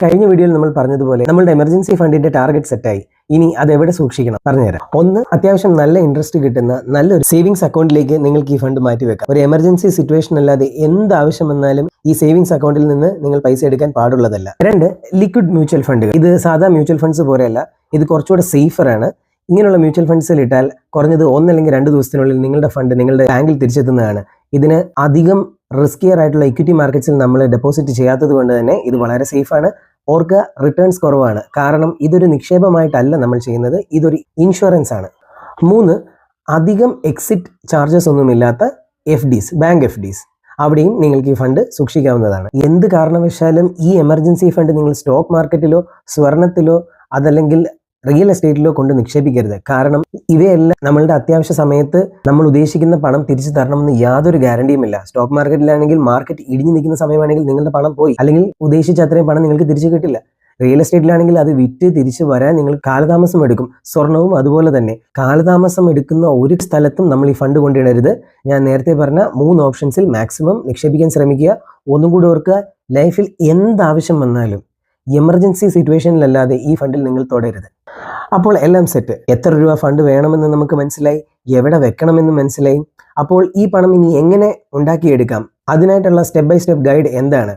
കഴിഞ്ഞ വീഡിയോയിൽ നമ്മൾ പറഞ്ഞതുപോലെ നമ്മളുടെ എമർജൻസി ഫണ്ടിന്റെ ടാർഗറ്റ് സെറ്റായി. ഇനി അത് എവിടെ സൂക്ഷിക്കണം പറഞ്ഞുതരാം. ഒന്ന്, അത്യാവശ്യം നല്ല ഇൻട്രസ്റ്റ് കിട്ടുന്ന നല്ലൊരു സേവിങ്സ് അക്കൗണ്ടിലേക്ക് നിങ്ങൾക്ക് ഈ ഫണ്ട് മാറ്റി വെക്കാം. ഒരു എമർജൻസി സിറ്റുവേഷൻ അല്ലാതെ എന്ത് ആവശ്യം വന്നാലും ഈ സേവിങ്സ് അക്കൗണ്ടിൽ നിന്ന് നിങ്ങൾ പൈസ എടുക്കാൻ പാടുള്ളതല്ല. രണ്ട്, ലിക്വിഡ് മ്യൂച്വൽ ഫണ്ടുകൾ. ഇത് സാധാ മ്യൂച്വൽ ഫണ്ട്സ് പോലെയല്ല, ഇത് കുറച്ചുകൂടെ സേഫർ ആണ്. ഇങ്ങനെയുള്ള മ്യൂച്വൽ ഫണ്ട്സിൽ ഇട്ടാൽ കുറഞ്ഞത് 1 അല്ലെങ്കിൽ 2 ദിവസത്തിനുള്ളിൽ നിങ്ങളുടെ ഫണ്ട് നിങ്ങളുടെ ബാങ്കിൽ തിരിച്ചെത്തുന്നതാണ്. ഇതിന് അധികം റിസ്കിയർ ആയിട്ടുള്ള ഇക്വിറ്റി മാർക്കറ്റ്സിൽ നമ്മൾ ഡെപ്പോസിറ്റ് ചെയ്യാത്തത് കൊണ്ട് തന്നെ ഇത് വളരെ സേഫാണ്. ഓർക്കുക, റിട്ടേൺസ് കുറവാണ്. കാരണം ഇതൊരു നിക്ഷേപമായിട്ടല്ല നമ്മൾ ചെയ്യുന്നത്, ഇതൊരു ഇൻഷുറൻസ് ആണ്. 3, അധികം എക്സിറ്റ് ചാർജസ് ഒന്നുമില്ലാത്ത FDs, ബാങ്ക് FDs. അവിടെയും നിങ്ങൾക്ക് ഈ ഫണ്ട് സൂക്ഷിക്കാവുന്നതാണ്. എന്ത് കാരണവശാലും ഈ എമർജൻസി ഫണ്ട് നിങ്ങൾ സ്റ്റോക്ക് മാർക്കറ്റിലോ സ്വർണത്തിലോ അതല്ലെങ്കിൽ റിയൽ എസ്റ്റേറ്റിലോ കൊണ്ട് നിക്ഷേപിക്കരുത്. കാരണം ഇവയെല്ലാം നമ്മളുടെ അത്യാവശ്യ സമയത്ത് നമ്മൾ ഉദ്ദേശിക്കുന്ന പണം തിരിച്ചു തരണമെന്ന് യാതൊരു ഗ്യാരണ്ടിയുമില്ല. സ്റ്റോക്ക് മാർക്കറ്റിലാണെങ്കിൽ മാർക്കറ്റ് ഇടിഞ്ഞു നിൽക്കുന്ന സമയമാണെങ്കിൽ നിങ്ങളുടെ പണം പോയി, അല്ലെങ്കിൽ ഉദ്ദേശിച്ച അത്രയും പണം നിങ്ങൾക്ക് തിരിച്ചു കിട്ടില്ല. റിയൽ എസ്റ്റേറ്റിലാണെങ്കിൽ അത് വിറ്റ് തിരിച്ചു വരാൻ നിങ്ങൾ കാലതാമസം എടുക്കും. സ്വർണവും അതുപോലെ തന്നെ കാലതാമസം എടുക്കുന്ന ഒരു സ്ഥലത്തും നമ്മൾ ഈ ഫണ്ട് കൊണ്ടിടരുത്. ഞാൻ നേരത്തെ പറഞ്ഞ 3 ഓപ്ഷൻസിൽ മാക്സിമം നിക്ഷേപിക്കാൻ ശ്രമിക്കുക. ഒന്നും കൂടി ഓർക്കുക, ലൈഫിൽ എന്താവശ്യം വന്നാലും എമർജൻസി സിറ്റുവേഷനിലല്ലാതെ ഈ ഫണ്ടിൽ നിങ്ങൾ തൊടരുത്. അപ്പോൾ എല്ലാം സെറ്റ്. എത്ര രൂപ ഫണ്ട് വേണമെന്ന് നമുക്ക് മനസ്സിലായി, എവിടെ വെക്കണമെന്ന് മനസ്സിലായി. അപ്പോൾ ഈ പണം ഇനി എങ്ങനെ ഉണ്ടാക്കിയെടുക്കാം, അതിനായിട്ടുള്ള സ്റ്റെപ്പ് ബൈ സ്റ്റെപ്പ് ഗൈഡ് എന്താണ്?